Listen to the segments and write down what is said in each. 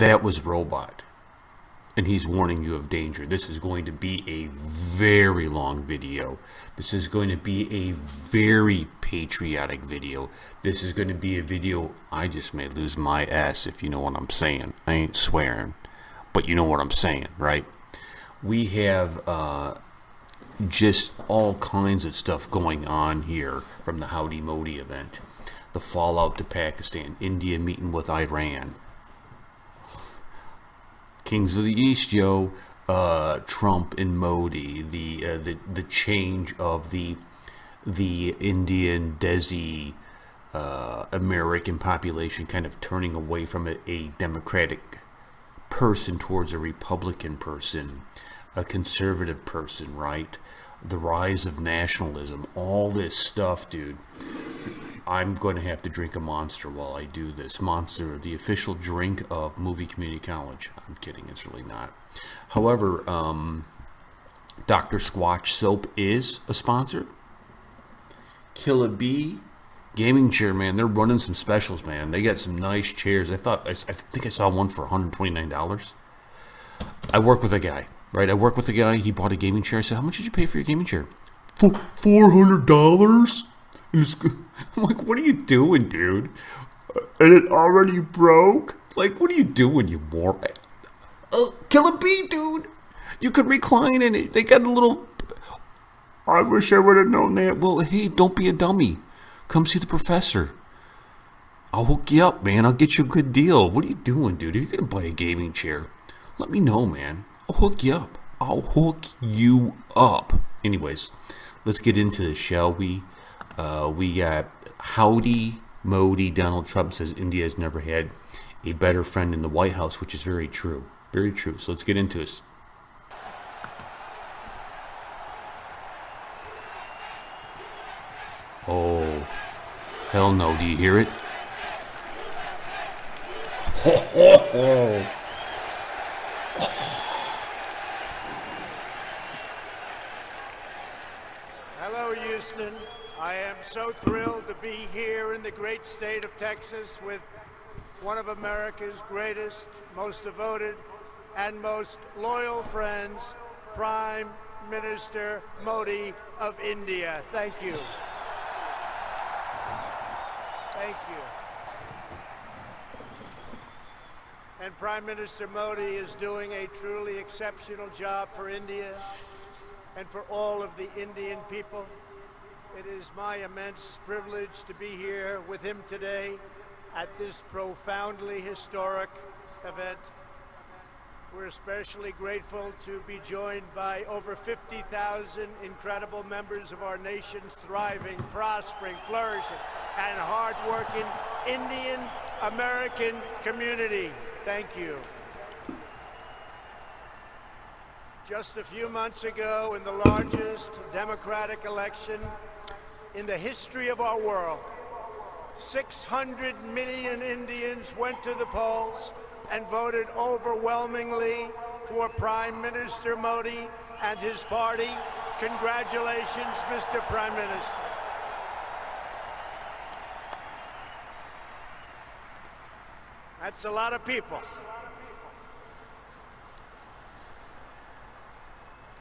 That was Robot. And he's warning you of danger. This is going to be a very long video. This is going to be a very patriotic video. This is going to be a video, I just may lose my ass if you know what I'm saying. I ain't swearing, but you know what I'm saying, right? We have just all kinds of stuff going on here from the Howdy Modi event. The fallout to Pakistan, India meeting with Iran. Kings of the East, yo, Trump and Modi, the change of the Indian Desi American population kind of turning away from a Democratic person towards a Republican person, a conservative person, right? The rise of nationalism, all this stuff, dude. I'm going to have to drink a Monster while I do this. Monster, the official drink of Movie Community College. I'm kidding, it's really not. However, Dr. Squatch Soap is a sponsor. Killer Bee Gaming Chair, man, they're running some specials, man. They got some nice chairs. I think I saw one for $129. I work with a guy, right? I work with a guy. He bought a gaming chair. I said, how much did you pay for your gaming chair? For $400. I'm like, what are you doing, dude? And it already broke? Like, what are you doing, you moron? Killer Bee, dude. You could recline in it. They got a little... I wish I would have known that. Well, hey, don't be a dummy. Come see the professor. I'll hook you up, man. I'll get you a good deal. What are you doing, dude? If you're going to buy a gaming chair, let me know, man. I'll hook you up. I'll hook you up. Anyways, let's get into this, shall we? We got Howdy Modi. Donald Trump says India has never had a better friend in the White House, which is very true. Very true. So let's get into this. Oh, hell no. Do you hear it? Hello, Houston. I am so thrilled to be here in the great state of Texas with one of America's greatest, most devoted, and most loyal friends, Prime Minister Modi of India. Thank you. Thank you. And Prime Minister Modi is doing a truly exceptional job for India and for all of the Indian people. It is my immense privilege to be here with him today at this profoundly historic event. We're especially grateful to be joined by over 50,000 incredible members of our nation's thriving, prospering, flourishing, and hard-working Indian American community. Thank you. Just a few months ago, in the largest democratic election in the history of our world, 600 million Indians went to the polls and voted overwhelmingly for Prime Minister Modi and his party. Congratulations, Mr. Prime Minister. That's a lot of people.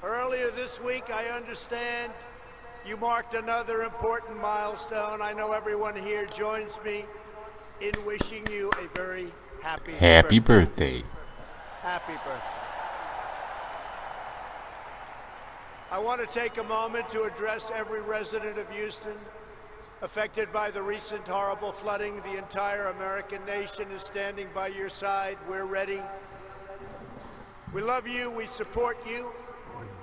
Earlier this week, I understand you marked another important milestone. I know everyone here joins me in wishing you a very happy birthday. Happy birthday. I want to take a moment to address every resident of Houston affected by the recent horrible flooding. The entire American nation is standing by your side. We're ready. We love you. We support you.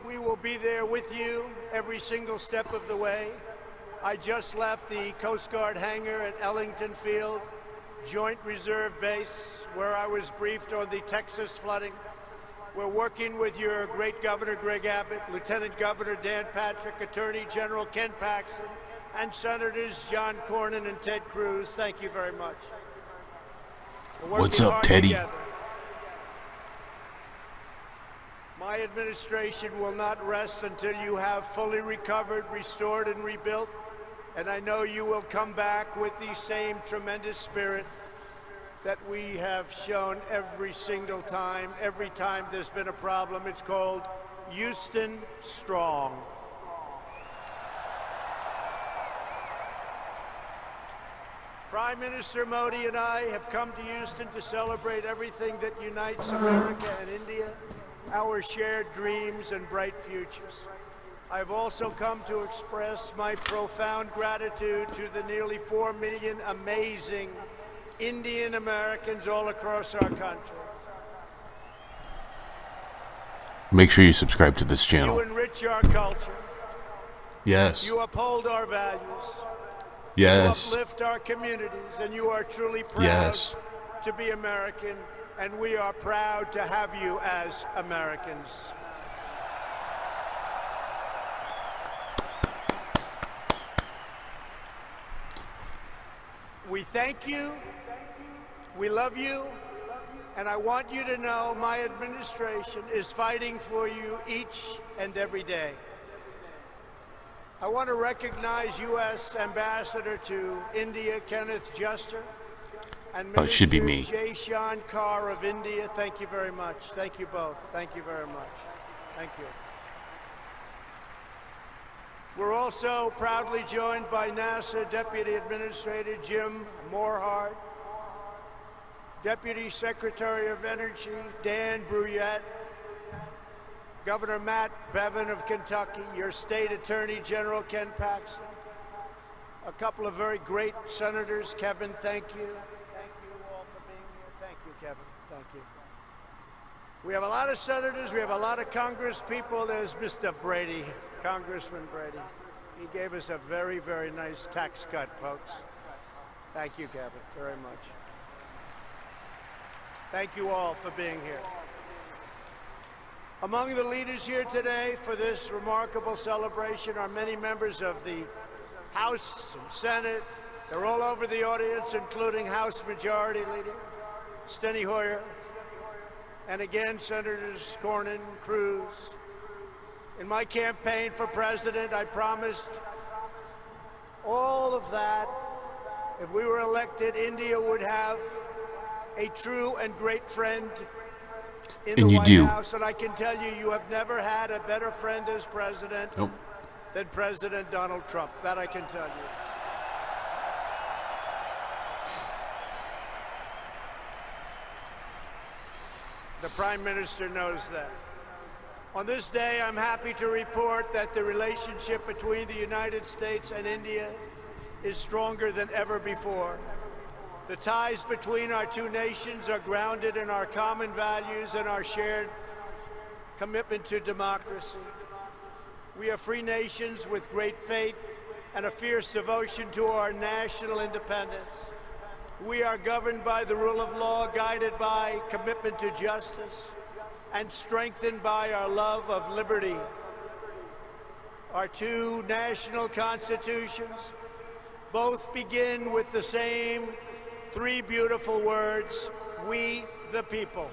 We will be there with you every single step of the way. I just left the Coast Guard hangar at Ellington Field, Joint Reserve Base, where I was briefed on the Texas flooding. We're working with your great Governor Greg Abbott, Lieutenant Governor Dan Patrick, Attorney General Ken Paxton, and Senators John Cornyn and Ted Cruz. Thank you very much. What's up, Teddy? Together. My administration will not rest until you have fully recovered, restored, and rebuilt. And I know you will come back with the same tremendous spirit. that we have shown every single time, every time there's been a problem. It's called Houston Strong. Prime Minister Modi and I have come to Houston to celebrate everything that unites America and India, our shared dreams and bright futures. I've also come to express my profound gratitude to the nearly 4 million amazing Indian Americans all across our country. Make sure you subscribe to this channel. You enrich our culture. Yes. You uphold our values. Yes. You uplift our communities, and you are truly proud Yes. to be American, and we are proud to have you as Americans. We thank you, we love you, and I want you to know my administration is fighting for you each and every day. I want to recognize U.S. Ambassador to India, Kenneth Juster, and Minister it should be me. Jaishan Kaur of India. Thank you very much. Thank you both. Thank you very much. Thank you. We're also proudly joined by NASA Deputy Administrator Jim Morehart, Deputy Secretary of Energy Dan Bruyette, Governor Matt Bevin of Kentucky, your State Attorney General Ken Paxton, a couple of very great senators. Kevin, thank you. Thank you all for being here. Thank you, Kevin. Thank you. We have a lot of senators. We have a lot of Congress people. There's Mr. Brady, Congressman Brady. He gave us a very, very nice tax cut, folks. Thank you, Kevin, very much. Thank you all for being here. Among the leaders here today for this remarkable celebration are many members of the House and Senate. They're all over the audience, including House Majority Leader Steny Hoyer, and again, Senators Cornyn, Cruz. In my campaign for president, I promised all of that. If we were elected, India would have a true and great friend in the White House, and I can tell you, you have never had a better friend as president than President Donald Trump. That I can tell you. The Prime Minister knows that. On this day, I'm happy to report that the relationship between the United States and India is stronger than ever before. The ties between our two nations are grounded in our common values and our shared commitment to democracy. We are free nations with great faith and a fierce devotion to our national independence. We are governed by the rule of law, guided by commitment to justice, and strengthened by our love of liberty. Our two national constitutions both begin with the same three beautiful words: we the people.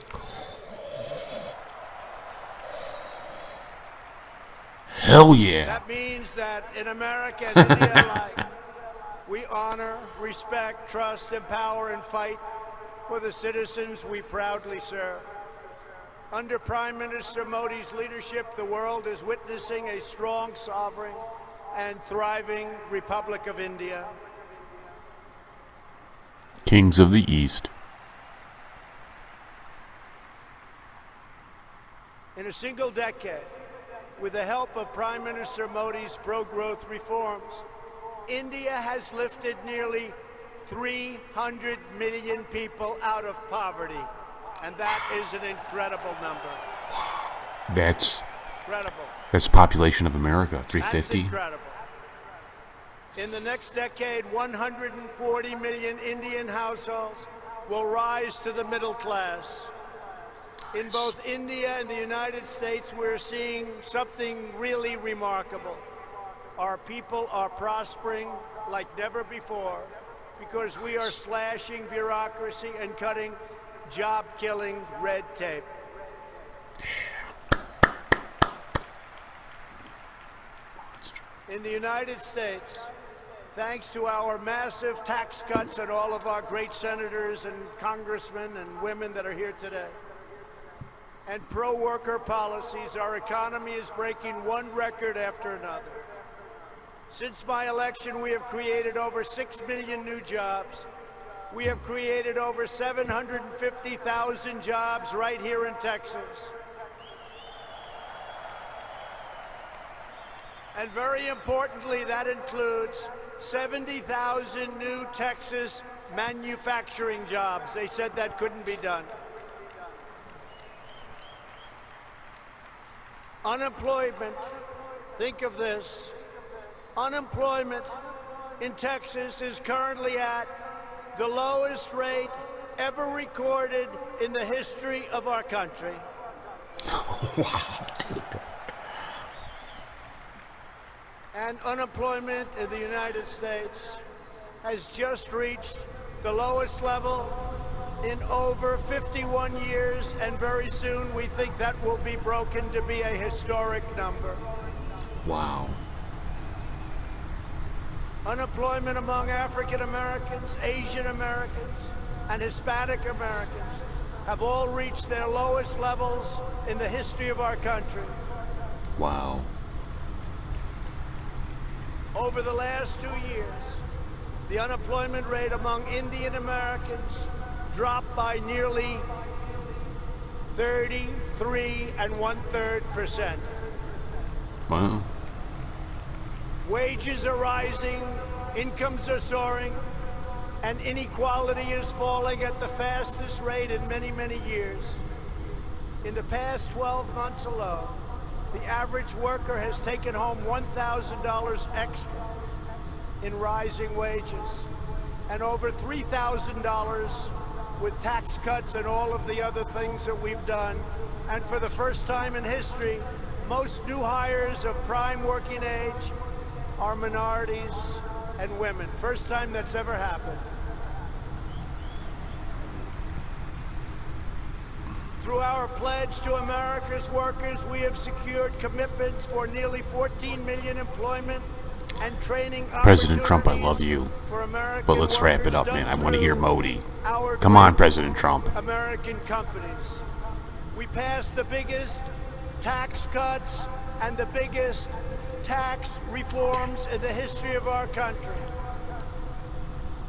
Hell yeah. That means that in America and India alike, we honor, respect, trust, empower, and fight for the citizens we proudly serve. Under Prime Minister Modi's leadership, the world is witnessing a strong, sovereign, and thriving Republic of India. Kings of the East. In a single decade, with the help of Prime Minister Modi's pro-growth reforms, India has lifted nearly 300 million people out of poverty. And that is an incredible number. That's incredible. That's the population of America, 350. That's incredible. In the next decade, 140 million Indian households will rise to the middle class. In both India and the United States, we're seeing something really remarkable. Our people are prospering like never before because we are slashing bureaucracy and cutting job-killing red tape. In the United States, thanks to our massive tax cuts and all of our great senators and congressmen and women that are here today, and pro-worker policies, our economy is breaking one record after another. Since my election, we have created over 6 million new jobs. We have created over 750,000 jobs right here in Texas. And very importantly, that includes 70,000 new Texas manufacturing jobs. They said that couldn't be done. Unemployment, think of this, unemployment in Texas is currently at the lowest rate ever recorded in the history of our country. Wow, dude. And unemployment in the United States has just reached the lowest level in over 51 years, and very soon we think that will be broken to be a historic number. Wow. Unemployment among African Americans, Asian Americans, and Hispanic Americans have all reached their lowest levels in the history of our country. Wow. Over the last 2 years, the unemployment rate among Indian Americans dropped by nearly 33 1/3%. Wow. Wages are rising, incomes are soaring, and inequality is falling at the fastest rate in many, many years. In the past 12 months alone, the average worker has taken home $1,000 extra in rising wages, and over $3,000 with tax cuts and all of the other things that we've done. And for the first time in history, most new hires of prime working age are minorities and women. First time that's ever happened. Through our pledge to America's workers, we have secured commitments for nearly 14 million employment and training President Trump, I love you. for American But let's wrap it workers up, done man. I want to hear through Modi. our Come on, great President Trump. American companies. We passed the biggest tax cuts and the biggest tax reforms in the history of our country.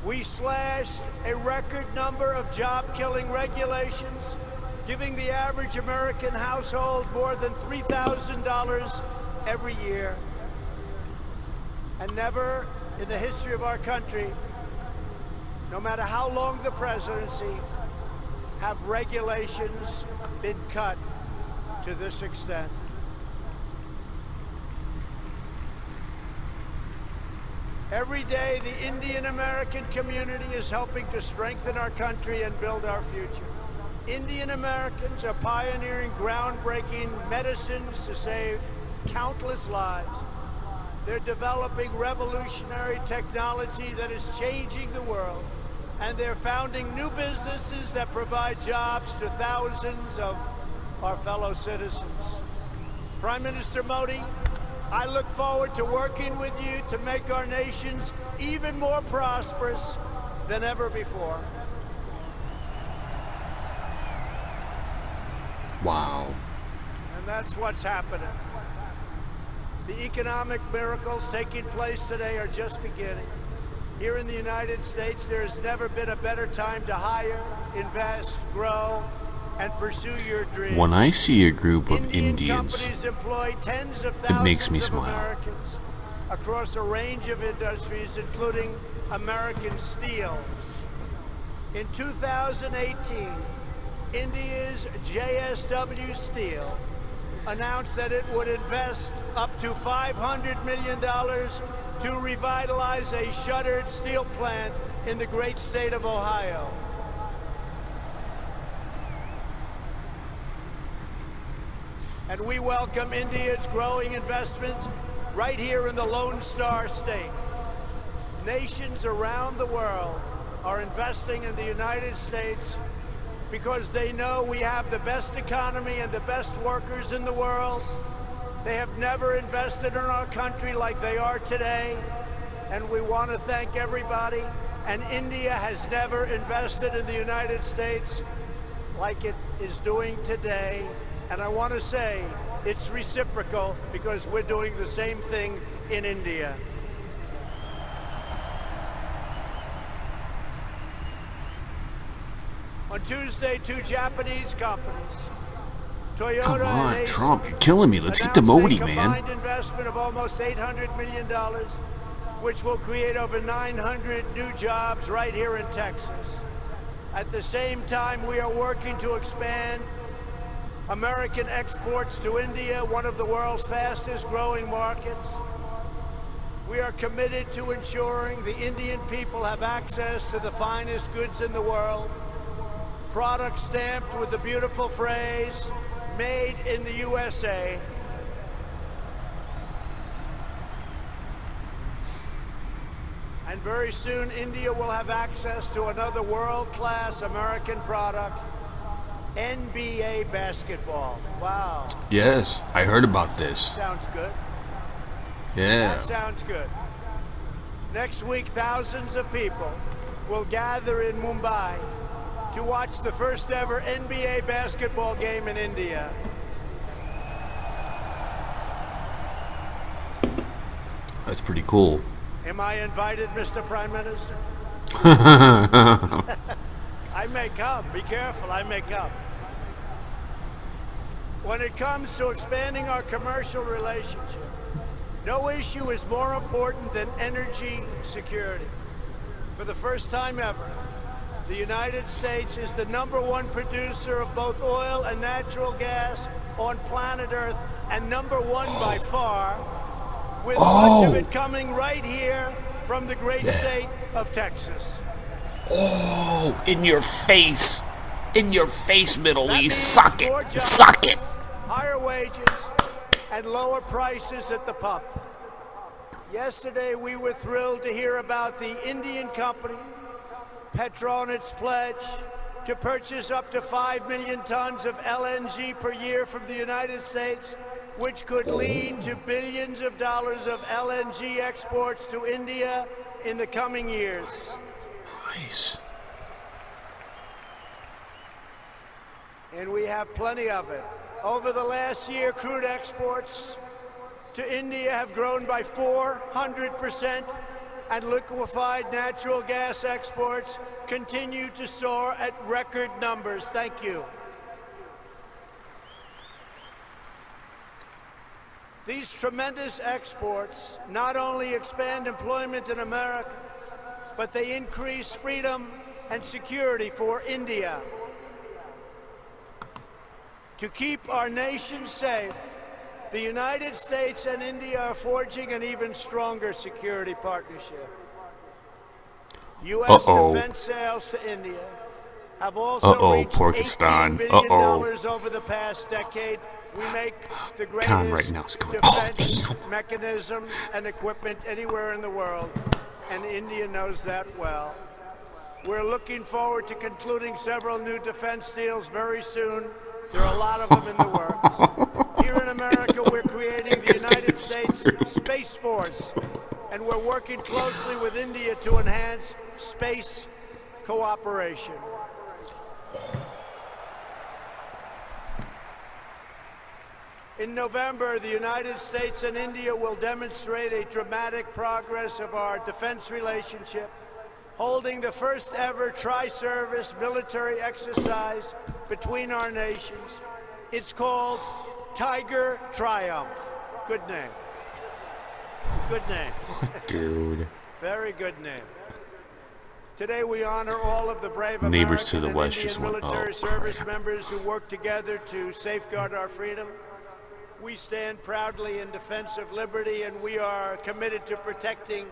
We slashed a record number of job-killing regulations, giving the average American household more than $3,000 every year. And never in the history of our country, no matter how long the presidency, have regulations been cut to this extent. Every day, the Indian American community is helping to strengthen our country and build our future. Indian Americans are pioneering groundbreaking medicines to save countless lives. They're developing revolutionary technology that is changing the world. And they're founding new businesses that provide jobs to thousands of our fellow citizens. Prime Minister Modi, I look forward to working with you to make our nations even more prosperous than ever before. Wow. And that's what's happening. The economic miracles taking place today are just beginning. Here in the United States, there has never been a better time to hire, invest, grow, and pursue your dreams. When I see a group of Indian Indians, companies employ tens of thousands makes me of smile. Americans across a range of industries, including American steel. In 2018, India's JSW Steel announced that it would invest up to $500 million to revitalize a shuttered steel plant in the great state of Ohio. And we welcome India's growing investments right here in the Lone Star State. Nations around the world are investing in the United States because they know we have the best economy and the best workers in the world. They have never invested in our country like they are today. and we want to thank everybody. And India has never invested in the United States like it is doing today. And I want to say it's reciprocal because we're doing the same thing in India. On Tuesday, two Japanese companies, Toyota Come on, and Acer, Trump, you're killing me. Let's get to announced Modi, a man. combined investment of almost $800 million, which will create over 900 new jobs right here in Texas. At the same time, we are working to expand American exports to India, one of the world's fastest growing markets. We are committed to ensuring the Indian people have access to the finest goods in the world, products stamped with the beautiful phrase, made in the USA. And very soon, India will have access to another world-class American product, NBA basketball. Wow. Yes, I heard about this. Sounds good. Yeah. That sounds good. Next week, thousands of people will gather in Mumbai to watch the first ever NBA basketball game in India. That's pretty cool. Am I invited, Mr. Prime Minister? I may come. Be careful, I may come. When it comes to expanding our commercial relationship, no issue is more important than energy security. For the first time ever, the United States is the #1 producer of both oil and natural gas on planet Earth, and #1 by far, with much of it coming right here from the great state of Texas. Oh, in your face. In your face, Middle That East. means Suck more it. jobs, Suck it. higher wages, and lower prices at the pump. Yesterday, we were thrilled to hear about the Indian company Petronet's pledge to purchase up to 5 million tons of LNG per year from the United States, which could lead to billions of dollars of LNG exports to India in the coming years. Nice. And we have plenty of it. Over the last year, crude exports to India have grown by 400%, and liquefied natural gas exports continue to soar at record numbers. Thank you. These tremendous exports not only expand employment in America, but they increase freedom and security for India. To keep our nation safe, the United States and India are forging an even stronger security partnership. U.S. defense sales to India have also reached $18 billion over the past decade. We make the greatest defense mechanisms and equipment anywhere in the world, and India knows that well. We're looking forward to concluding several new defense deals very soon. There are a lot of them in the works. Here in America, we're creating the United States Space Force, and we're working closely with India to enhance space cooperation. In November, the United States and India will demonstrate a dramatic progress of our defense relationship, holding the first ever tri-service military exercise between our nations. It's called Tiger Triumph. Good name. Good name. Dude. Very good name. Today we honor all of the brave Neighbors American to the and west Indian just went, military oh, service crap. members who work together to safeguard our freedom. We stand proudly in defense of liberty, and we are committed to protecting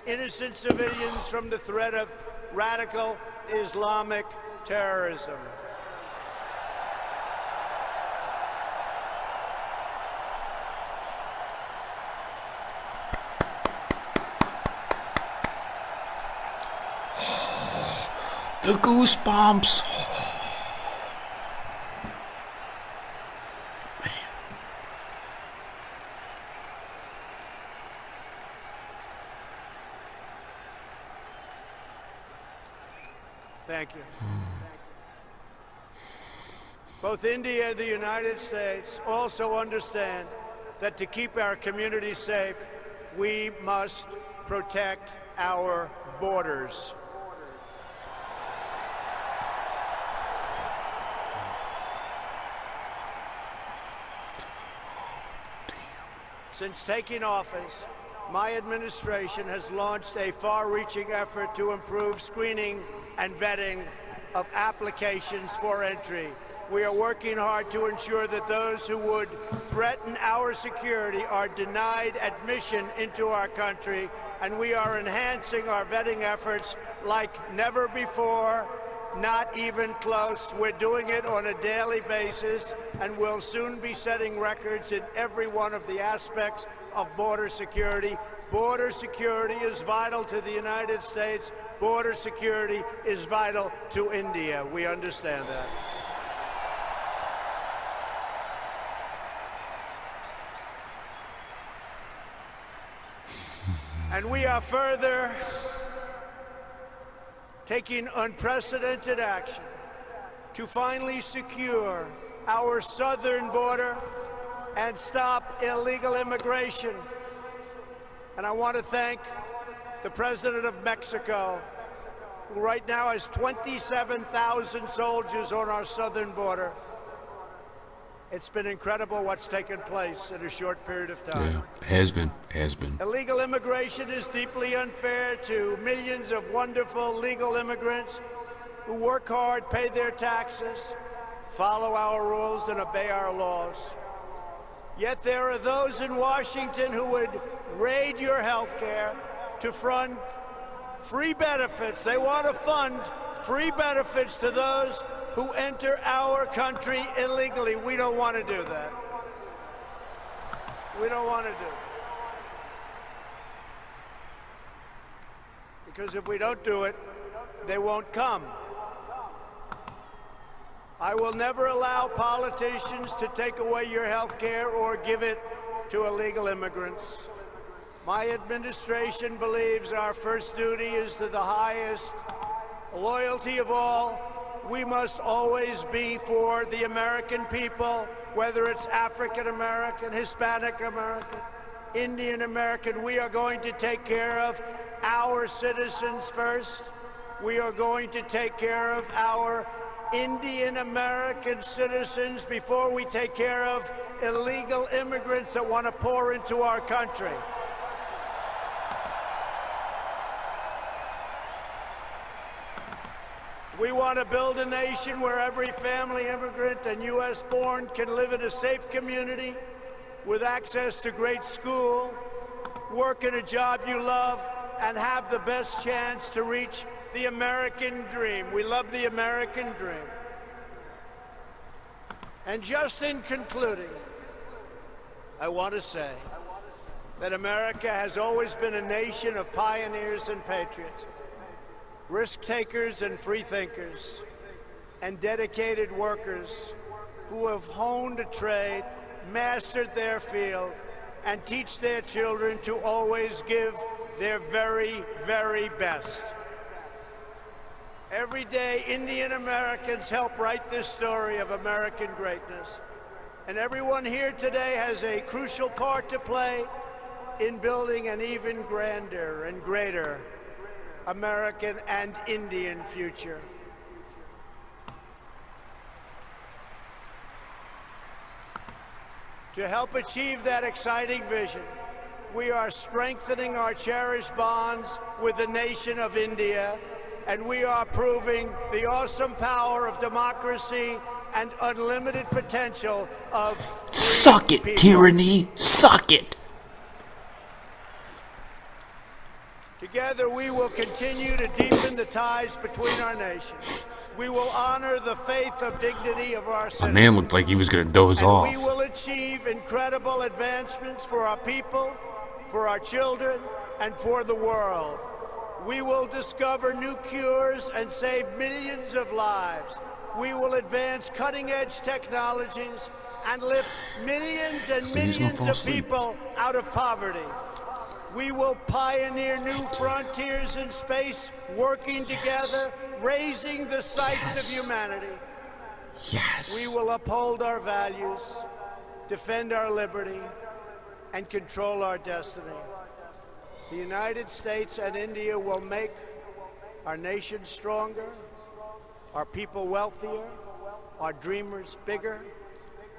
innocent civilians from the threat of radical Islamic terrorism. The goosebumps. Thank you. Both India and the United States also understand that to keep our communities safe, we must protect our borders. Since taking office, my administration has launched a far-reaching effort to improve screening and vetting of applications for entry. We are working hard to ensure that those who would threaten our security are denied admission into our country, and we are enhancing our vetting efforts like never before, not even close. We're doing it on a daily basis, and we'll soon be setting records in every one of the aspects of border security. Border security is vital to the United States. Border security is vital to India. We understand that. And we are further taking unprecedented action to finally secure our southern border and stop illegal immigration. And I want to thank the President of Mexico, who right now has 27,000 soldiers on our southern border. It's been incredible what's taken place in a short period of time. Yeah, has been. Illegal immigration is deeply unfair to millions of wonderful legal immigrants who work hard, pay their taxes, follow our rules, and obey our laws. Yet there are those in Washington who would raid your health care to fund free benefits. They want to fund free benefits to those who enter our country illegally. We don't want to do that. We don't want to do it. Because if we don't do it, they won't come. I will never allow politicians to take away your health care or give it to illegal immigrants. My administration believes our first duty is to the highest loyalty of all. We must always be for the American people, whether it's African American, Hispanic American, Indian American. We are going to take care of our citizens first. We are going to take care of our Indian American citizens before we take care of illegal immigrants that want to pour into our country. We want to build a nation where every family immigrant and U.S. born can live in a safe community with access to great school, work in a job you love, and have the best chance to reach the American dream. We love the American dream. And just in concluding, I want to say that America has always been a nation of pioneers and patriots, risk-takers and free-thinkers, and dedicated workers who have honed a trade, mastered their field, and teach their children to always give their very, very best. Every day, Indian Americans help write this story of American greatness. And everyone here today has a crucial part to play in building an even grander and greater American and Indian future. To help achieve that exciting vision, we are strengthening our cherished bonds with the nation of India, and we are proving the awesome power of democracy and unlimited potential of Suck it, people. tyranny! Suck it! Together, we will continue to deepen the ties between our nations. We will honor the faith of dignity of our My citizens. man looked like he was gonna doze And off. we will achieve incredible advancements for our people, for our children, and for the world. We will discover new cures and save millions of lives. We will advance cutting-edge technologies and lift millions and Please don't millions fall of asleep. people out of poverty. We will pioneer new frontiers in space, working together, raising the sights of humanity. Yes. We will uphold our values, defend our liberty, and control our destiny. The United States and India will make our nation stronger, our people wealthier, our dreamers bigger,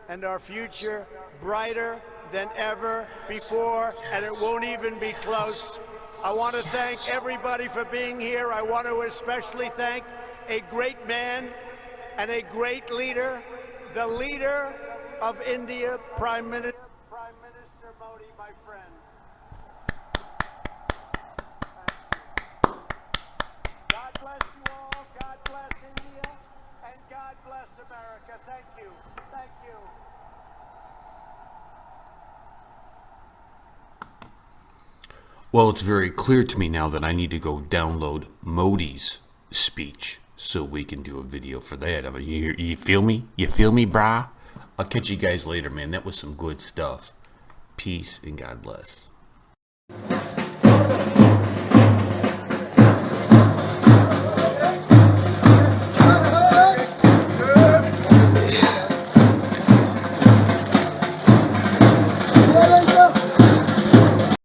and our future brighter than ever before, and it won't even be close. I want to thank everybody for being here. I want to especially thank a great man and a great leader, the leader of India, Prime Minister Modi, my friend. God bless you all, God bless India, and God bless America. Thank you. Thank you. Well, it's very clear to me now that I need to go download Modi's speech so we can do a video for that. I mean, you feel me? You feel me, brah? I'll catch you guys later, man. That was some good stuff. Peace and God bless.